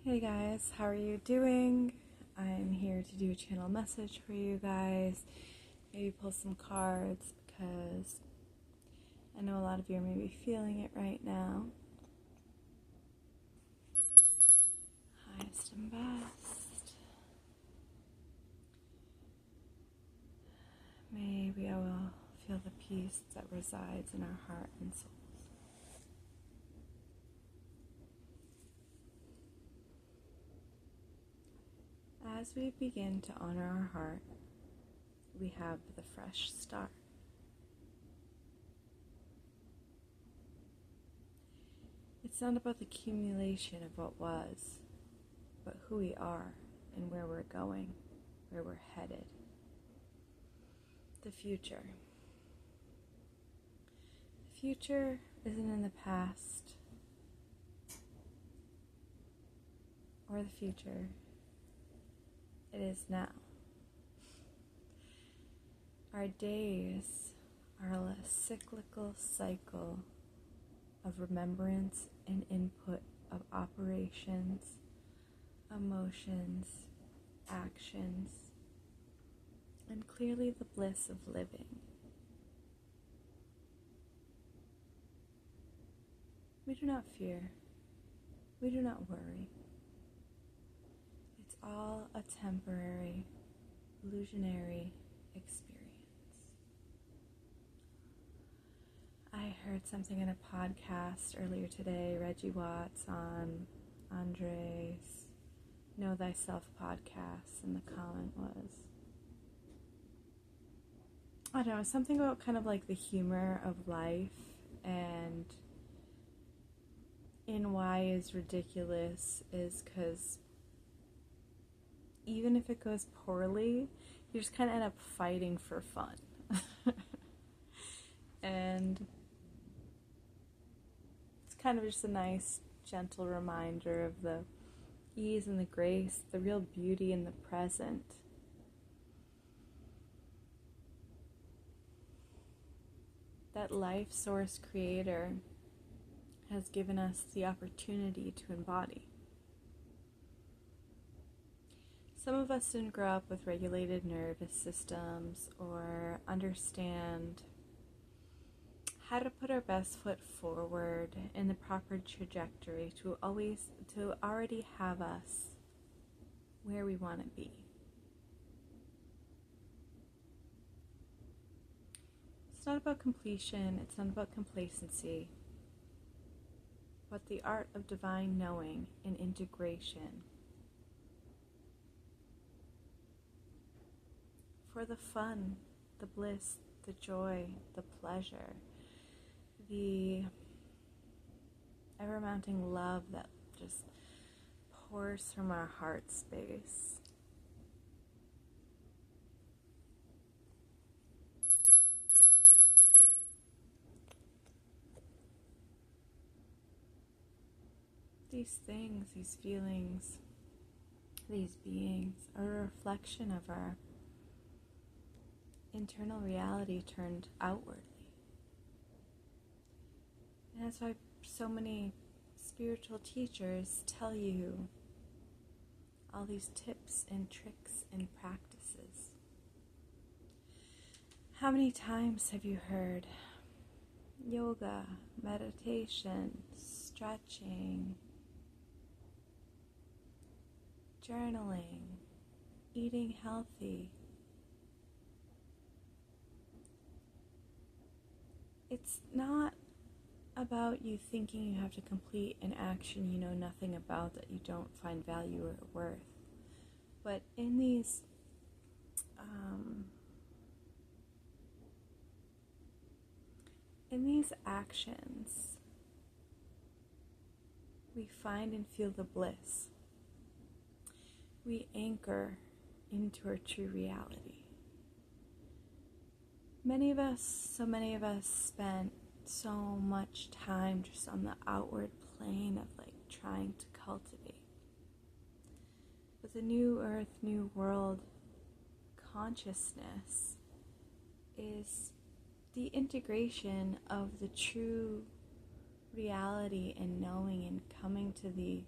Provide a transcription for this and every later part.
Hey guys, how are you doing? I'm here to do a channel message for you guys. Maybe pull some cards because I know a lot of you are maybe feeling it right now. Highest and best. Maybe I will feel the peace that resides in our heart and soul. As we begin to honor our heart, we have the fresh start. It's not about the accumulation of what was, but who we are and where we're going, where we're headed. The future. The future isn't in the past or the future. It is now. Our days are a cyclical cycle of remembrance and input of operations, emotions, actions, and clearly the bliss of living. We do not fear. We do not worry. It's all a temporary, illusionary experience. I heard something in a podcast earlier today, Reggie Watts on Andre's Know Thyself podcast, and the comment was, I don't know, something about kind of like the humor of life and in why is ridiculous is because even if it goes poorly, you just kind of end up fighting for fun. And it's kind of just a nice, gentle reminder of the ease and the grace, the real beauty in the present. That life source creator has given us the opportunity to embody. Some of us didn't grow up with regulated nervous systems or understand how to put our best foot forward in the proper trajectory to already have us where we want to be. It's not about completion, it's not about complacency, but the art of divine knowing and integration. For the fun, the bliss, the joy, the pleasure, the ever-mounting love that just pours from our heart space. These things, these feelings, these beings are a reflection of our internal reality turned outwardly. And that's why so many spiritual teachers tell you all these tips and tricks and practices. How many times have you heard yoga, meditation, stretching, journaling, eating healthy? It's not about you thinking you have to complete an action you know nothing about, that you don't find value or worth. But in these actions, we find and feel the bliss. We anchor into our true reality. So many of us spent so much time just on the outward plane of like trying to cultivate. But the new earth, new world consciousness is the integration of the true reality and knowing and coming to the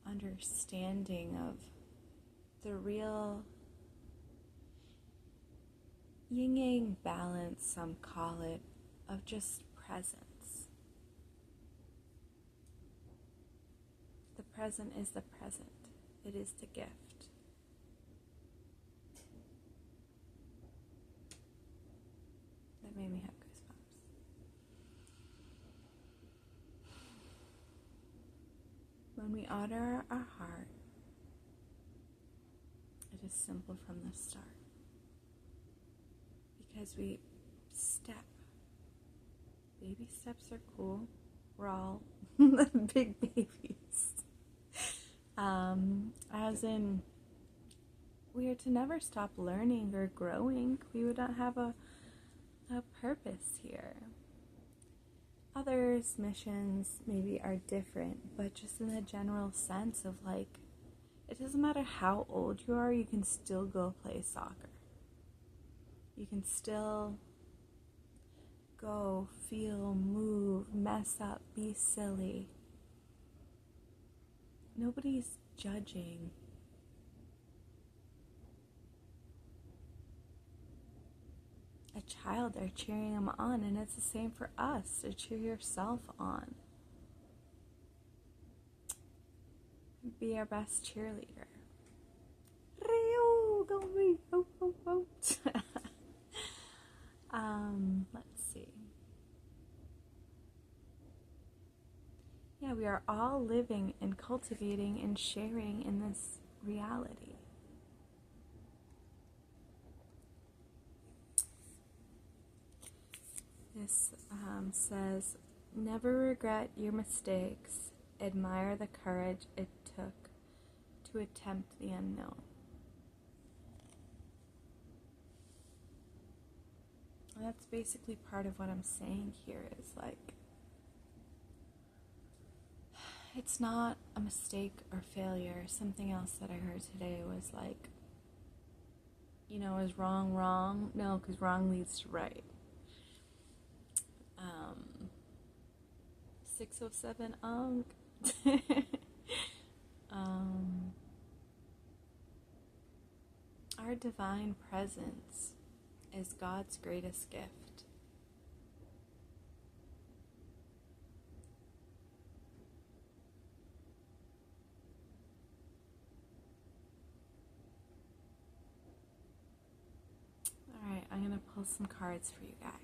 understanding of the real yin-yang balance, some call it, of just presence. The present is the present. It is the gift. That made me have goosebumps. When we honor our heart, it is simple from the start. Because we step. Baby steps are cool. We're all big babies. As in, we are to never stop learning or growing. We would not have a purpose here. Others' missions maybe are different, but just in the general sense of like, it doesn't matter how old you are, you can still go play soccer. You can still go, feel, move, mess up, be silly. Nobody's judging. A child, they're cheering them on, and it's the same for us, to cheer yourself on. Be our best cheerleader. Rio, go me, oh, oh, oh. Let's see. Yeah, we are all living and cultivating and sharing in this reality. This says, never regret your mistakes. Admire the courage it took to attempt the unknown. And that's basically part of what I'm saying here is like, it's not a mistake or failure. Something else that I heard today was like, is wrong wrong? No, because wrong leads to right. 607 our divine presence is God's greatest gift. Alright, I'm going to pull some cards for you guys.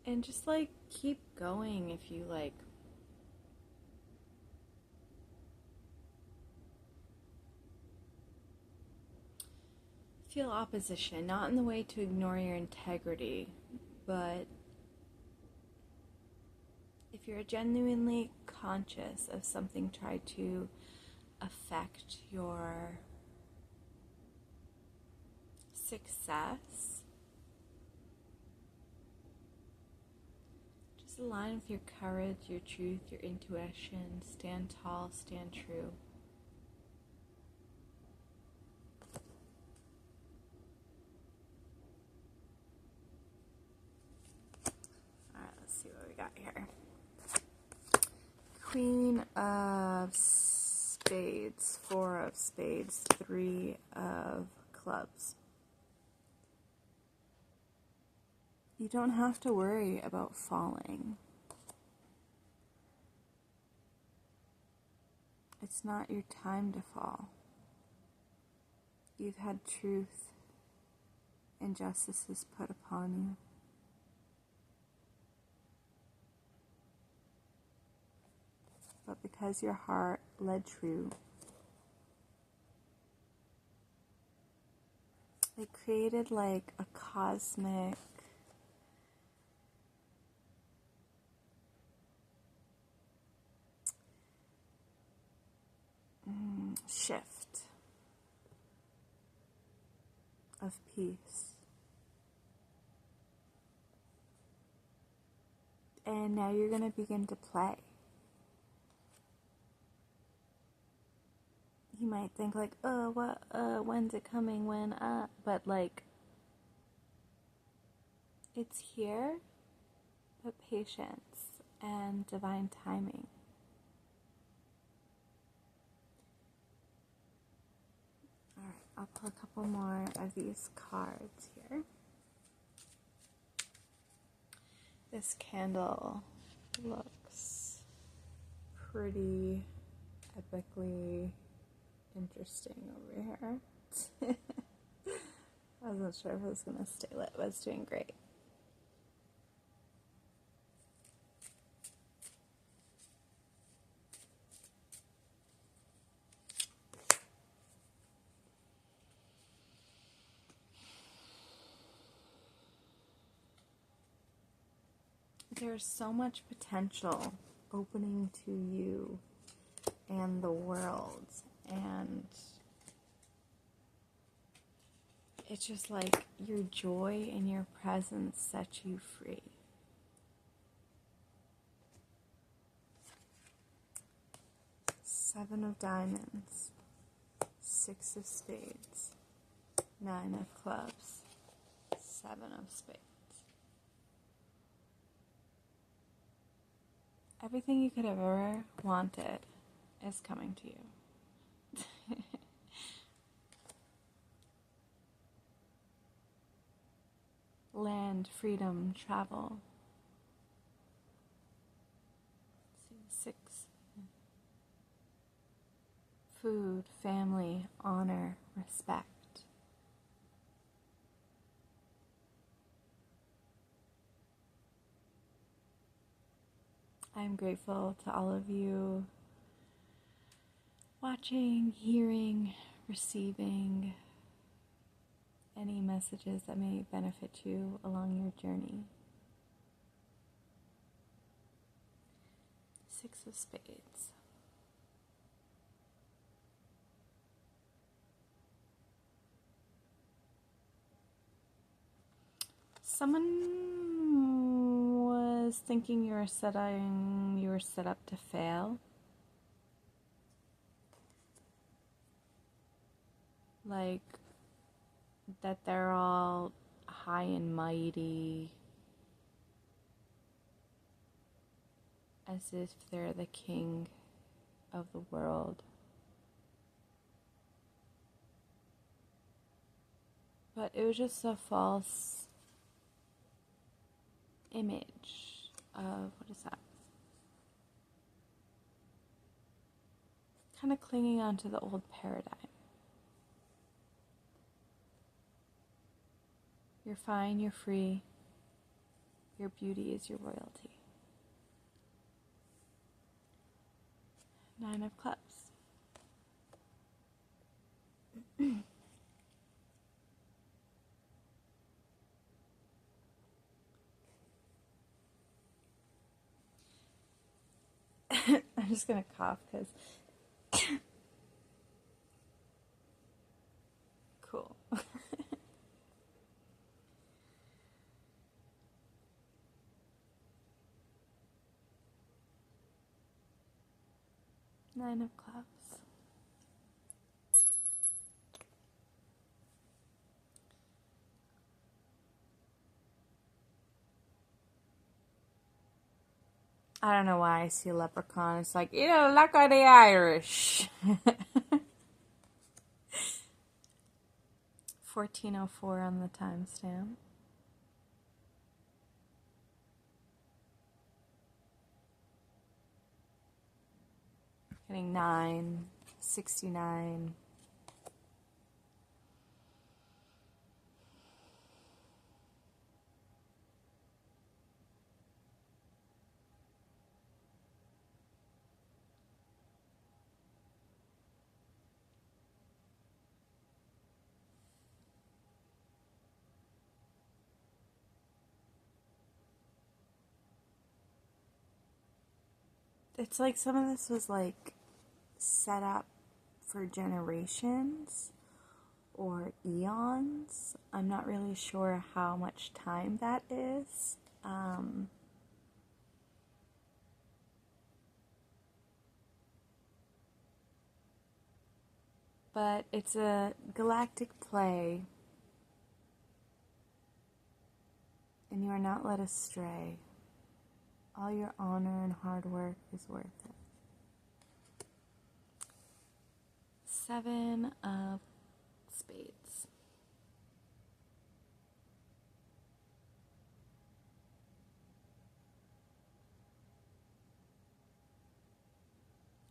And just like keep going if you like. Feel opposition, not in the way to ignore your integrity, but if you're genuinely conscious of something try to affect your success, just align with your courage, your truth, your intuition. Stand tall, stand true. Alright, let's see what we got here. Queen of Spades, Four of Spades, Three of Clubs. You don't have to worry about falling. It's not your time to fall. You've had truth and justice put upon you. But because your heart led true, it created like a cosmic shift of peace. And now you're going to begin to play. you might think like, oh, what, when's it coming, when, but like, it's here, but patience and divine timing. Alright, I'll pull a couple more of these cards here. This candle looks pretty epically interesting over here. I wasn't sure if it was going to stay lit, but it's doing great. There's so much potential opening to you and the world, and it's just like your joy and your presence set you free. Seven of diamonds, six of spades, nine of clubs, seven of spades. Everything you could have ever wanted is coming to you. Land, freedom, travel. Let's see, 6. Food, family, honor, respect. I'm grateful to all of you watching, hearing, receiving any messages that may benefit you along your journey. 6 of spades. Someone was thinking you were set up to fail. Like that they're all high and mighty, as if they're the king of the world. But it was just a false image of, what is that? Kind of clinging on to the old paradigm. You're fine, you're free. Your beauty is your royalty. 9 of clubs. I'm just going to cough because... Cool. Nine of clubs. I don't know why I see a leprechaun. It's like, luck of the Irish. 14:04 on the timestamp. Getting 9:69. It's like some of this was like set up for generations or eons. I'm not really sure how much time that is. but it's a galactic play, and you are not led astray. All your honor and hard work is worth it. 7 of Spades.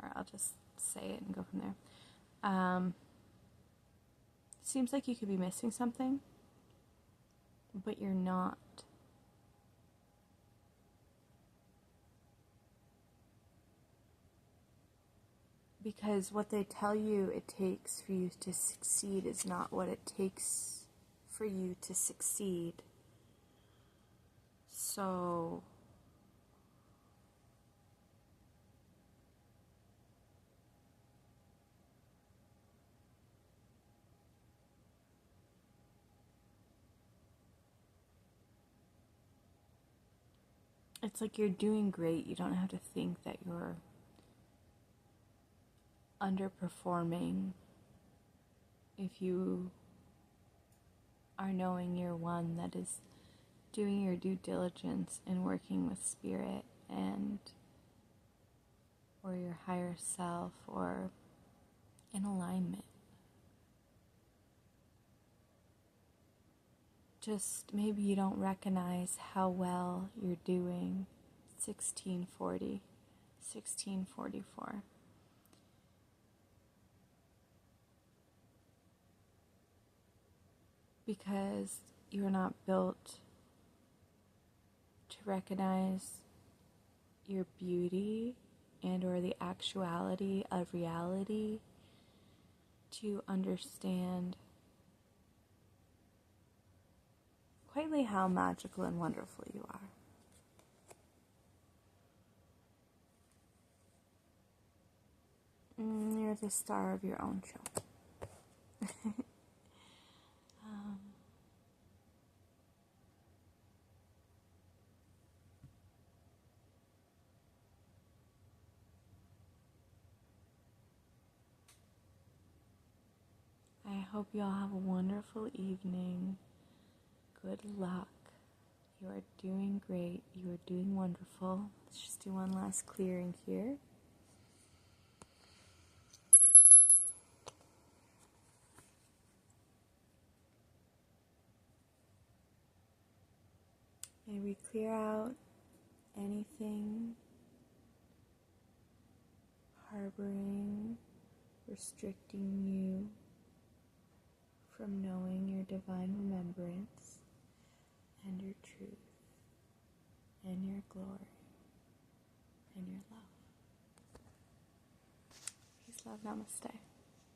Or I'll just say it and go from there. Seems like you could be missing something, but you're not. Because what they tell you it takes for you to succeed is not what it takes for you to succeed. So it's like you're doing great. You don't have to think that you're underperforming if you are knowing you're one that is doing your due diligence and working with spirit and or your higher self or in alignment. Just maybe you don't recognize how well you're doing. 1640, 1644. Because you're not built to recognize your beauty and or the actuality of reality, to understand quietly how magical and wonderful you are. You're the star of your own show. I hope you all have a wonderful evening. Good luck. You are doing great. You are doing wonderful. Let's just do one last clearing here. May we clear out anything harboring, restricting you from knowing your divine remembrance and your truth and your glory and your love. Peace, love, namaste.